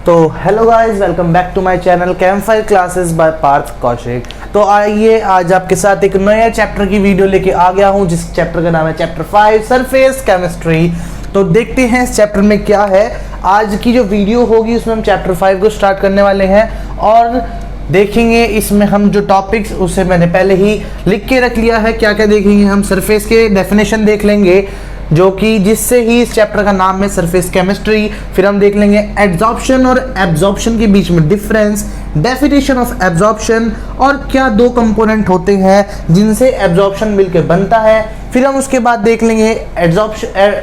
तो hello guys, welcome back to my channel campfire classes by Parth Kaushik. तो आइए आज आपके साथ एक नया चैप्टर की वीडियो लेके आ गया हूं, जिस चैप्टर का नाम है चैप्टर 5 सरफेस केमिस्ट्री। तो देखते हैं इस चैप्टर में क्या है। आज की जो वीडियो होगी उसमें हम चैप्टर 5 को स्टार्ट करने वाले हैं और देखेंगे इसमें हम जो टॉपिक्स उसे मैंने पहले ही लिख के रख लिया है। क्या क्या देखेंगे हम, सरफेस के डेफिनेशन देख लेंगे जो कि जिससे ही इस चैप्टर का नाम है सरफेस केमिस्ट्री। फिर हम देख लेंगे एब्जॉर्प्शन और एब्जॉर्प्शन के बीच में डिफरेंस, डेफिनेशन ऑफ एब्जॉर्प्शन और क्या दो कंपोनेंट होते हैं जिनसे एब्जॉर्प्शन मिलकर बनता है। फिर हम उसके बाद देख लेंगे एब्जॉर्प्शन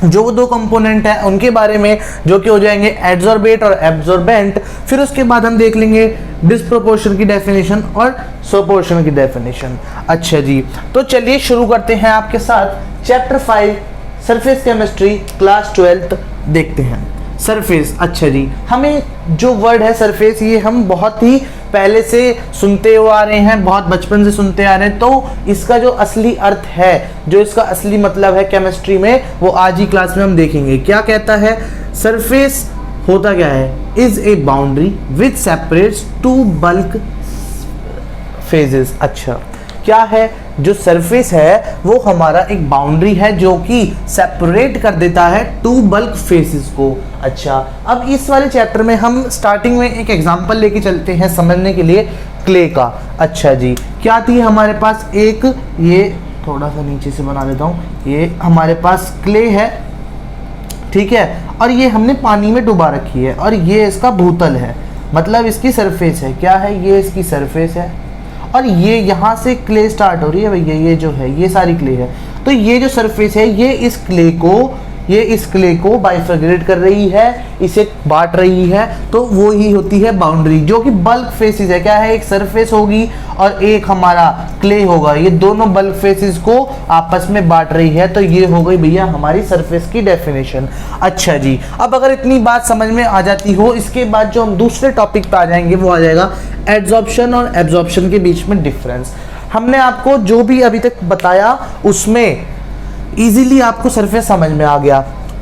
जो दो कंपोनेंट हैं उनके बारे में, जो कि हो जाएंगे एड्सॉर्बेट और एब्जॉर्बेंट। फिर उसके बाद हम देख लेंगे डिस्प्रोपोर्शन की डेफिनेशन और प्रोपोर्शन की डेफिनेशन। अच्छा जी, तो चलिए शुरू करते हैं आपके साथ chapter 5 surface chemistry class 12th देखते हैं। सरफेस, अच्छा जी, हमें जो वर्ड है सरफेस, ये हम बहुत ही पहले से सुनते हुए आ रहे हैं, बहुत बचपन से सुनते आ रहे हैं। तो इसका जो असली अर्थ है, जो इसका असली मतलब है केमिस्ट्री में, वो आज ही क्लास में हम देखेंगे। क्या कहता है सरफेस, होता क्या है, is a boundary which separates two bulk phases. अच्छा, क्या है जो सरफेस है वो हमारा एक बाउंड्री है जो कि सेपरेट कर देता है टू बल्क फेसेस को। अच्छा, अब इस वाले चैप्टर में हम स्टार्टिंग में एक एग्जांपल लेके चलते हैं समझने के लिए, क्ले का। अच्छा जी, क्या थी हमारे पास एक, ये थोड़ा सा नीचे से बना देता हूँ, ये हमारे पास क्ले है, ठीक है, और ये हमने पानी में डुबा रखी है और ये इसका भूतल है, मतलब इसकी सरफेस है। क्या है, ये इसकी सरफेस है और ये यहाँ से क्ले स्टार्ट हो रही है भैया, ये जो है ये सारी क्ले है। तो ये जो सरफेस है ये इस क्ले को बाइफर्केट कर रही है, इसे बांट रही है, तो वो ही होती है बाउंड्री, जो कि बल्क फेसेस है। क्या है, एक सरफेस होगी और एक हमारा क्ले होगा, ये दोनों बल्क फेसेस को आपस में बांट रही है। तो ये हो गई भैया हमारी सरफेस की डेफिनेशन। अच्छा जी, अब अगर इतनी बात समझ में आ जाती हो, इसके बाद जो हम दूसरे टॉपिक पे आ जाएंगे वो आ जाएगा एड्सॉर्प्शन और एब्जॉर्प्शन के बीच में डिफरेंस। हमने आपको जो भी अभी तक बताया उसमें इजीली आपको सरफेस समझ में आ गया।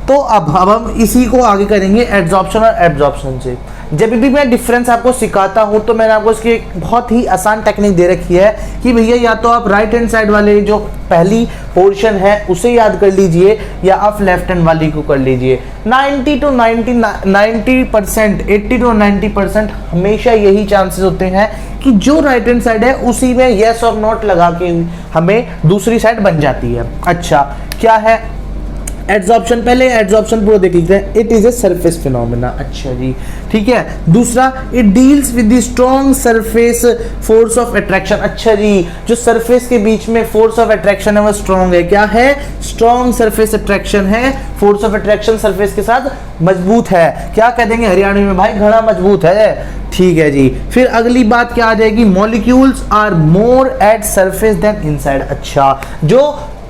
तो अब हम इसी को आगे करेंगे एड्सॉर्प्शन और एब्जॉर्प्शन से। जब भी मैं डिफरेंस आपको सिखाता हूं तो मैंने आपको इसकी एक बहुत ही आसान टेक्निक दे रखी है कि भैया या तो आप राइट हैंड साइड वाले जो पहली पोर्शन है उसे याद कर लीजिए या आप लेफ्ट हैंड वाली को कर लीजिए। 80 to 90% हमेशा यही चांसेस होते हैं कि जो राइट हैंड साइड है उसी में यस और नॉट लगा के हमें दूसरी साइड बन जाती है। अच्छा, क्या है एड्सॉर्प्शन, पहले एड्सॉर्प्शन पूरा देख लेते हैं। It is a surface phenomena. अच्छा जी, ठीक है। दूसरा, it deals with the strong surface force of attraction. अच्छा जी, जो सरफेस के बीच में फोर्स ऑफ अट्रैक्शन है वो स्ट्रॉन्ग है। क्या है, स्ट्रॉन्ग सरफेस अट्रैक्शन है, फोर्स ऑफ अट्रैक्शन सरफेस के साथ मजबूत है। क्या कह देंगे हरियाणवी में, भाई घड़ा मजबूत है। ठीक है जी। फिर अगली बात क्या आ जाएगी, molecules are more at surface than inside. अच्छा, जो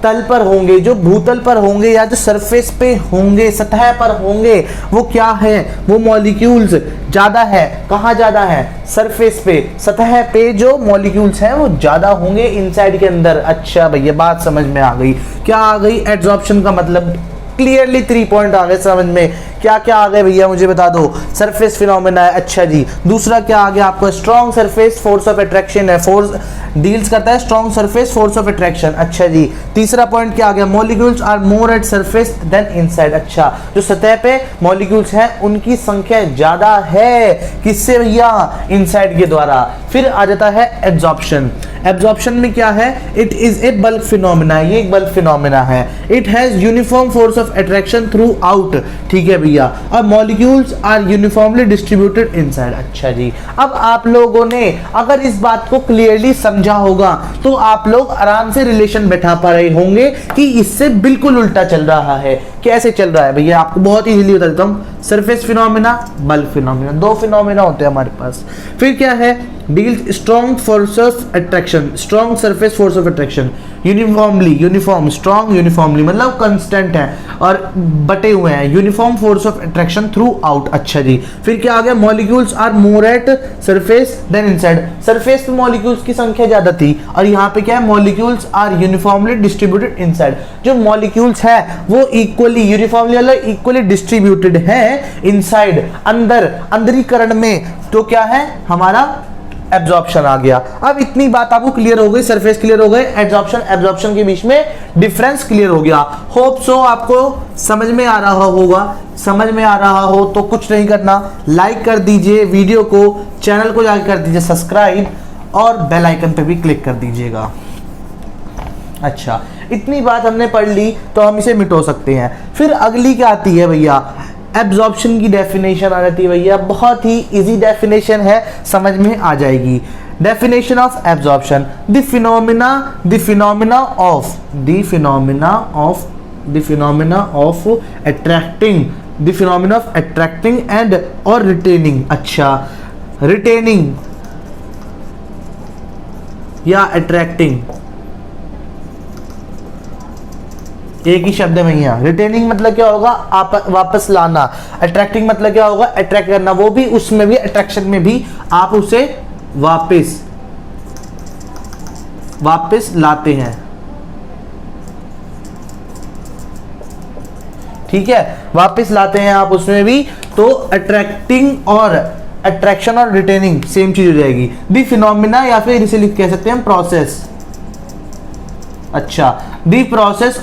तल पर होंगे, जो भूतल पर होंगे या जो सरफेस पे होंगे, सतह पर होंगे, वो क्या है, वो मॉलिक्यूल्स ज्यादा है। कहाँ ज्यादा है, सरफेस पे, सतह पे जो मॉलिक्यूल्स हैं वो ज्यादा होंगे इनसाइड के अंदर। अच्छा भैया, बात समझ में आ गई। क्या आ गई एड्सॉर्प्शन का मतलब, क्लियरली 3 पॉइंट आ गए समझ में। क्या क्या आ गए भैया मुझे बता दो, सरफेस फिनोमेना है। अच्छा जी, दूसरा क्या आ गया आपको, strong surface force of attraction है, फोर्स डील्स करता है strong surface force of attraction. अच्छा जी, तीसरा पॉइंट क्या आ गया, molecules are more at surface than inside. अच्छा, जो सतह पे मॉलिक्यूल्स हैं उनकी संख्या ज्यादा है, किससे भैया, इनसाइड के द्वारा। फिर आ जाता है एब्जॉर्प्शन। एब्जॉर्प्शन में क्या है, it is a bulk phenomena, ये एक बल्क फिनोमेना है। It has uniform force of attraction throughout, ठीक है भैया, और molecules are uniformly distributed inside. अच्छा जी, अब आप लोगों ने अगर इस बात को क्लियरली समझा होगा तो आप लोग आराम से रिलेशन बैठा पा रहे होंगे कि इससे बिल्कुल उल्टा चल रहा है। कैसे चल रहा है भैया, आपको बहुत इजीली बता देता हूं। सरफेस फिनोमेना, बल्क फिनोमेना, दो फिनोमेना होते हैं हमारे पास। फिर क्या है, deal strong force of attraction, strong surface force of attraction, uniformly, uniform, strong uniformly मतलब कांस्टेंट है और बटे हुए हैं, uniform force of attraction throughout. अच्छा जी, फिर क्या आ गया, molecules are more at surface than inside. Surface पे मॉलिक्यूल्स की संख्या ज्यादा थी और यहाँ पे क्या है, molecules are uniformly distributed inside. जो मॉलिक्यूल्स है वो इक्वली इक्वली, यूनिफॉर्मली मतलब इक्वली डिस्ट्रीब्यूटेड है इनसाइड, अंदर, अंदरीकरण में, तो क्या है हमारा एब्जॉर्प्शन आ गया। अब इतनी बात आपको क्लियर हो गई, सरफेस क्लियर हो गए, एब्जॉर्प्शन एब्जॉर्प्शन के बीच में डिफरेंस क्लियर हो गया। होप सो आपको समझ में आ रहा होगा। समझ में आ रहा हो तो कुछ नहीं करना, लाइक कर दीजिए वीडियो को, चैनल को जाकर कर दीजिए सब्सक्राइब और बेल आइकन पे भी क्लिक कर दीजिएगा। अच्छा, इतनी बात हमने पढ़ ली तो हम इसे मिटो सकते हैं। फिर अगली क्या आती है भैया, एब्जॉर्प्शन की डेफिनेशन आ जाती है भैया। बहुत ही इजी डेफिनेशन है, समझ में आ जाएगी। Definition of absorption, the phenomena of attracting and और रिटेनिंग। अच्छा, रिटेनिंग या अट्रैक्टिंग एक ही शब्द है भैया। रिटेनिंग मतलब क्या होगा, आप वापस लाना। अट्रैक्टिंग मतलब क्या होगा, अट्रैक्ट करना, वो भी उसमें भी, अट्रैक्शन में भी आप उसे वापस लाते हैं। ठीक है, वापस लाते हैं आप उसमें भी। तो अट्रैक्टिंग और अट्रैक्शन और रिटेनिंग सेम चीज हो जाएगी। द फिनोमिना, या फिर इसे कह सकते हैं प्रोसेस। अच्छा, the process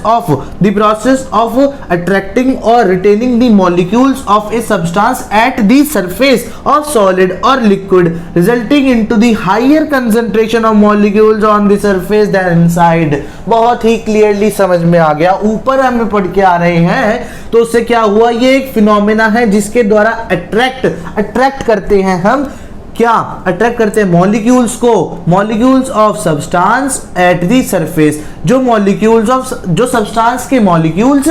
of attracting or retaining the molecules of a substance at the surface of solid or liquid, resulting into the higher concentration of molecules on the surface than inside। बहुत ही clearly समझ में आ गया। ऊपर हम पढ़ के आ रहे हैं तो उससे क्या हुआ, ये एक फिनोमेना है जिसके द्वारा अट्रैक्ट करते हैं हम, क्या अट्रैक्ट करते हैं मॉलिक्यूल्स को, molecules of substance at the surface. जो सब्सटेंस के मॉलिक्यूल्स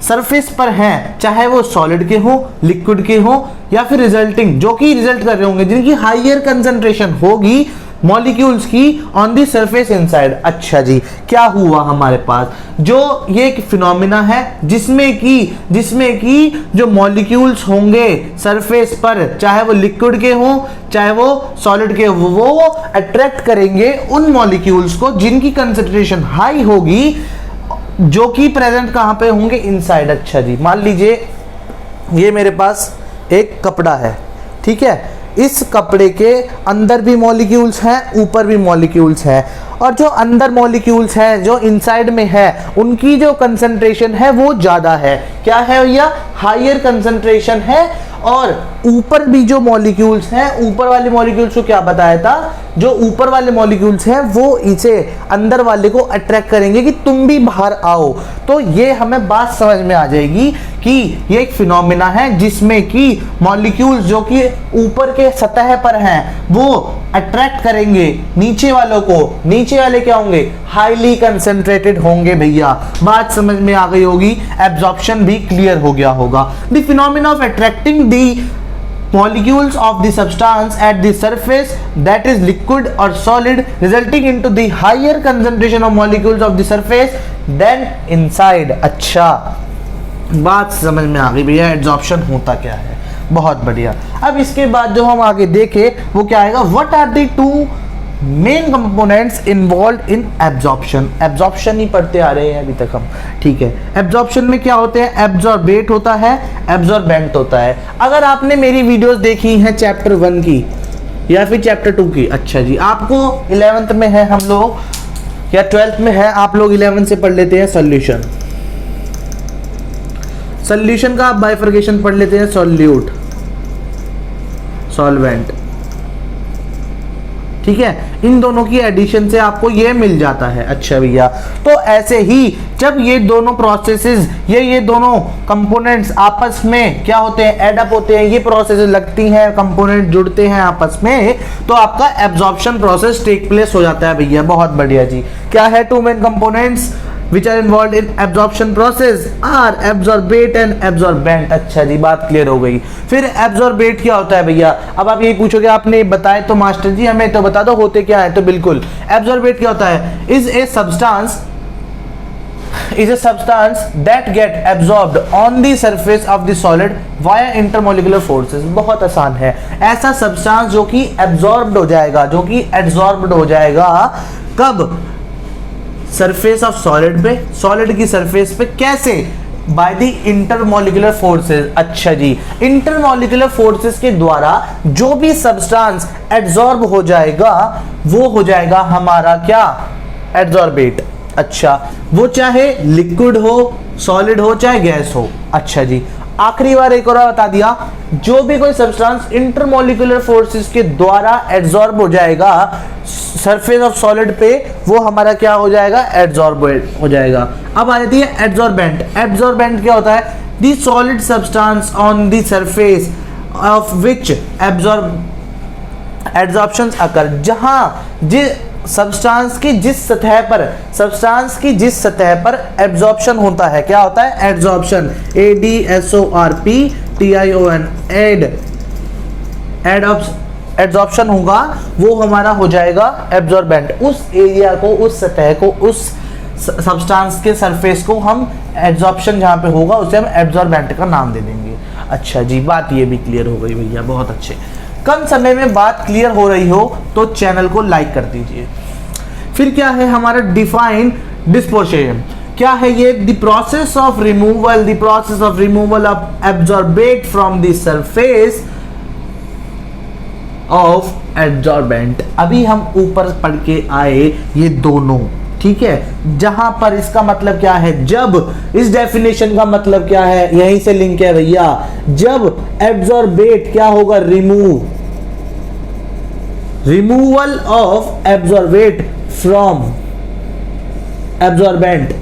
सरफेस पर हैं, चाहे वो सॉलिड के हो, लिक्विड के हो, या फिर रिजल्टिंग, जो कि रिजल्ट कर रहे होंगे, जिनकी हायर कंसंट्रेशन होगी मॉलिक्यूल्स की ऑन द सरफेस इनसाइड। अच्छा जी, क्या हुआ हमारे पास, जो ये एक फिनोमिना है जिसमें कि जो मॉलिक्यूल्स होंगे सरफेस पर, चाहे वो लिक्विड के हो चाहे वो सॉलिड के हो, वो अट्रैक्ट करेंगे उन मॉलिक्यूल्स को जिनकी कंसंट्रेशन हाई होगी, जो कि प्रेजेंट कहां पे होंगे, इनसाइड। अच्छा जी, मान लीजिए ये मेरे पास एक कपड़ा है, ठीक है, इस कपड़े के अंदर भी मॉलिक्यूल्स हैं, ऊपर भी मॉलिक्यूल्स हैं, और जो अंदर मॉलिक्यूल्स हैं, जो इनसाइड में है, उनकी जो कंसंट्रेशन है वो ज़्यादा है। क्या है भैया, हायर कंसंट्रेशन है। और ऊपर भी जो मॉलिक्यूल्स हैं, ऊपर वाले मॉलिक्यूल्स को क्या बताया था, जो ऊपर वाले मॉलिक्यूल्स हैं वो इसे अंदर वाले को अट्रैक्ट करेंगे कि तुम भी बाहर आओ। तो ये हमें बात समझ में आ जाएगी कि ये एक फिनोमिना है जिसमें कि मॉलिक्यूल्स जो कि ऊपर के सतह पर हैं वो अट्रैक्ट करेंगे नीचे वालों को। नीचे वाले क्या होंगे, हाईली कंसंट्रेटेड होंगे भैया। बात समझ में आ गई होगी, एब्जॉर्प्शन भी क्लियर हो गया होगा। The phenomena of attracting the molecules of the substance at the surface, that is liquid or solid, resulting into the higher concentration of molecules of the surface than inside। अच्छा, बात समझ में आ गई भैया, एब्जॉर्प्शन होता क्या है। बहुत बढ़िया। अब इसके बाद जो हम आगे देखें वो क्या आएगा, what are the two main components involve in absorption. Absorption ही पढ़ते आ रहे हैं अभी तक हम, ठीक है। एब्जॉर्प्शन में क्या होते हैं, एब्जॉर्बेट होता है, एब्जॉर्बेंट होता है। अगर आपने मेरी वीडियोस देखी हैं चैप्टर 1 की या फिर चैप्टर 2 की, अच्छा जी, आपको 11th में है हम लोग या 12th में है, आप लोग 11 से पढ़ लेते हैं सॉल्यूशन। सॉल्यूशन का आप बाइफर्केशन पढ़ लेते हैं, सॉल्यूट, सॉल्वेंट, ठीक है। इन दोनों की एडिशन से आपको ये मिल जाता है। अच्छा भैया, तो ऐसे ही जब ये दोनों प्रोसेसेस, ये दोनों कंपोनेंट्स आपस में क्या होते हैं, एड अप होते हैं, ये प्रोसेसेस लगती हैं, कंपोनेंट जुड़ते हैं आपस में, तो आपका एब्जॉर्प्शन प्रोसेस टेक प्लेस हो जाता है भैया। बहुत बढ़िया जी। क्या है, two main components which are involved in absorption process are absorbate and absorbent। अच्छा जी, बात क्लियर हो गई। फिर absorbate क्या होता है भैया, अब आप यही पूछोगे आपने बताए तो मास्टर जी हमें तो बता दो होते क्या है। तो बिल्कुल, absorbate क्या होता है, is a substance that get absorbed on the surface of the solid via intermolecular forces। बहुत आसान है, ऐसा सब्सटेंस जो कि absorbed हो जाएगा, जो कि adsorbed हो जाएगा, कब, सरफेस ऑफ सॉलिड पे, सॉलिड की सरफेस पे। कैसे, बाय द इंटरमोलिकुलर फोर्सेस। अच्छा जी, इंटरमोलिकुलर फोर्सेस के द्वारा जो भी सब्सटेंस एड्सॉर्ब हो जाएगा वो हो जाएगा हमारा क्या, एड्सॉर्बेट। अच्छा, वो चाहे लिक्विड हो, सॉलिड हो, चाहे गैस हो। अच्छा जी, आखिरी बार एक और बता दिया, जो भी कोई सब्सटेंस इंटरमोलिकुलर फोर्सेस के द्वारा एड्सॉर्ब हो जाएगा सरफेस ऑफ सॉलिड पे, वो हमारा क्या हो जाएगा, एड्सॉर्बेट हो जाएगा। अब आ जाती है एड्सॉर्बेंट। एड्सॉर्बेंट क्या होता है, the solid substance on the surface of which adsorptions occur. जहां सब्सटेंस की जिस सतह पर एब्जॉर्प्शन होता है, क्या होता है, एड्सॉर्प्शन, ADSORPTION, एड्सॉर्प्शन होगा, वो हमारा हो जाएगा एब्जॉर्बेंट। उस एरिया को, उस सतह को, उस सब्सटेंस के सरफेस को हम एब्जॉर्प्शन जहां पे होगा उसे हम एब्जॉर्बेंट का नाम दे देंगे। अच्छा जी, बात ये भी क्लियर हो गई भैया, बहुत अच्छे। कम समय में बात क्लियर हो रही हो तो चैनल को लाइक कर दीजिए। फिर क्या है हमारा डिफाइन डिस्पोर्शन। क्या है ये, the process of removal of absorbent from the surface of adsorbent. अभी हम ऊपर पढ़ के आए ये दोनों, ठीक है, जहां पर इसका मतलब क्या है, जब इस डेफिनेशन का मतलब क्या है, यहीं से लिंक है भैया, जब एब्जॉर्बेट क्या होगा, removal of absorbent from absorbent,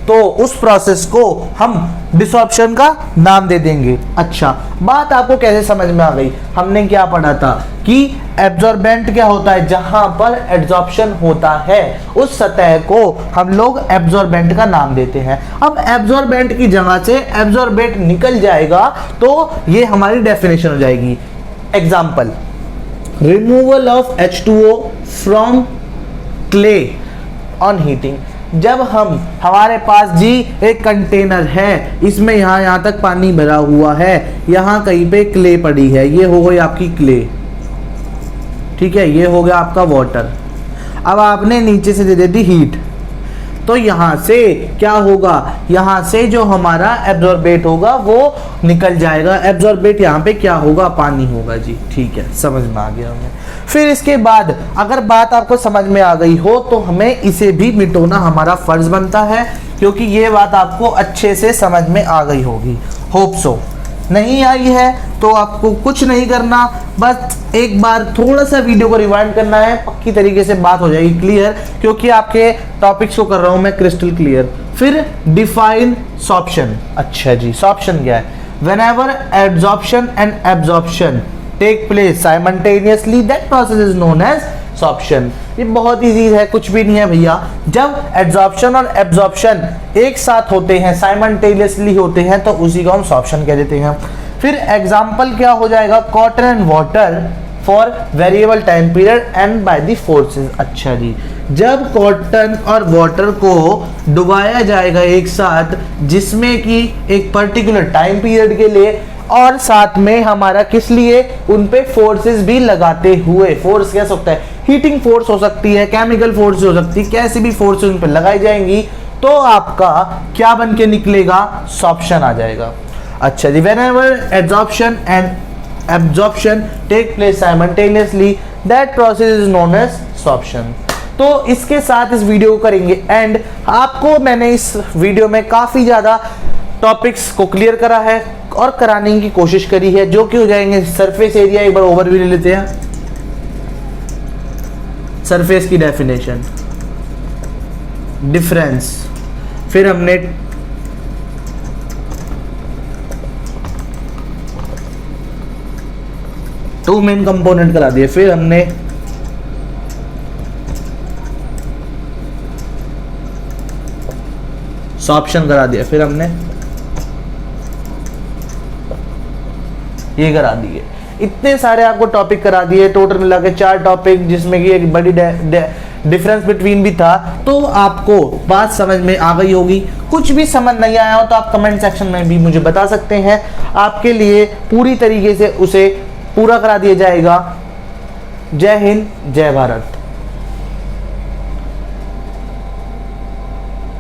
तो उस प्रोसेस को हम डिसॉर्प्शन का नाम दे देंगे। अच्छा, बात आपको कैसे समझ में आ गई, हमने क्या पढ़ा था कि एब्जॉर्बेंट क्या होता है, जहां पर एब्जॉर्प्शन होता है उस सतह को हम लोग एब्जॉर्बेंट का नाम देते हैं। अब एब्जॉर्बेंट की जगह से एब्जॉर्बेट निकल जाएगा तो ये हमारी डेफिनेशन हो जाएगी। Example, removal of H2O from clay on heating. जब हमारे पास जी एक कंटेनर है, इसमें यहाँ तक पानी भरा हुआ है, यहाँ कहीं पे क्ले पड़ी है, ये हो गई आपकी क्ले, ठीक है, ये हो गया आपका वाटर। अब आपने नीचे से दे दी हीट, तो यहाँ से क्या होगा, यहाँ से जो हमारा एब्जॉर्बेट होगा वो निकल जाएगा। एब्जॉर्बेट यहाँ पे क्या होगा, पानी होगा जी, ठीक है, समझ में आ गया हमें। फिर इसके बाद अगर बात आपको समझ में आ गई हो तो हमें इसे भी मिटाना हमारा फर्ज बनता है, क्योंकि ये बात आपको अच्छे से समझ में आ गई होगी। Hope so. नहीं आई है तो आपको कुछ नहीं करना, बस एक बार थोड़ा सा वीडियो को रिवाइंड करना है, पक्की तरीके से बात हो जाएगी क्लियर, क्योंकि आपके टॉपिक्स को कर रहा हूं मैं क्रिस्टल क्लियर। फिर डिफाइन सॉर्प्शन। अच्छा जी, सॉर्प्शन क्या है, whenever adsorption and absorption take place simultaneously that process is known as sorption. ये बहुत इजी है, कुछ भी नहीं है भैया। जब एड्सॉर्प्शन और एब्जॉर्प्शन एक साथ होते हैं, साइमल्टेनियसली होते हैं, तो उसी को हम सॉर्प्शन कह देते हैं। फिर एग्जाम्पल क्या हो जाएगा, cotton and water for variable time period and by the forces. अच्छा जी, जब कॉटन और वाटर को डुबाया जाएगा एक साथ, जिसमें कि एक पर्टिकुलर टाइम पीरियड के लिए, और साथ में हमारा किस लिए, उन पे फोर्सेस भी लगाते हुए, फोर्स क्या सकता है, हीटिंग फोर्स हो सकती है, केमिकल फोर्स हो सकती है, कैसी भी फोर्स उन पे लगाई जाएंगी, तो आपका क्या बन के निकलेगा, सॉर्प्शन आ जाएगा। अच्छा जी, whenever adsorption and absorption take place simultaneously that process is known as sorption. तो इसके साथ इस वीडियो को करेंगे एंड। आपको मैंने इस वीडियो में काफी ज्यादा टॉपिक्स को क्लियर करा है और कराने की कोशिश करी है, जो कि हो जाएंगे सरफेस एरिया, एक बार ओवरव्यू ले लेते हैं। सरफेस की डेफिनेशन, डिफरेंस, फिर हमने टू मेन कंपोनेंट करा दिए, फिर हमने सॉर्प्शन करा दिया, फिर हमने ये करा दिए। इतने सारे आपको टॉपिक करा दिए, टोटल मिला के 4 टॉपिक, जिसमें कि एक बड़ी डिफरेंस बिटवीन भी था। तो आपको बात समझ में आ गई होगी। कुछ भी समझ नहीं आया हो तो आप कमेंट सेक्शन में भी मुझे बता सकते हैं, आपके लिए पूरी तरीके से उसे पूरा करा दिया जाएगा। जय हिंद, जय भारत।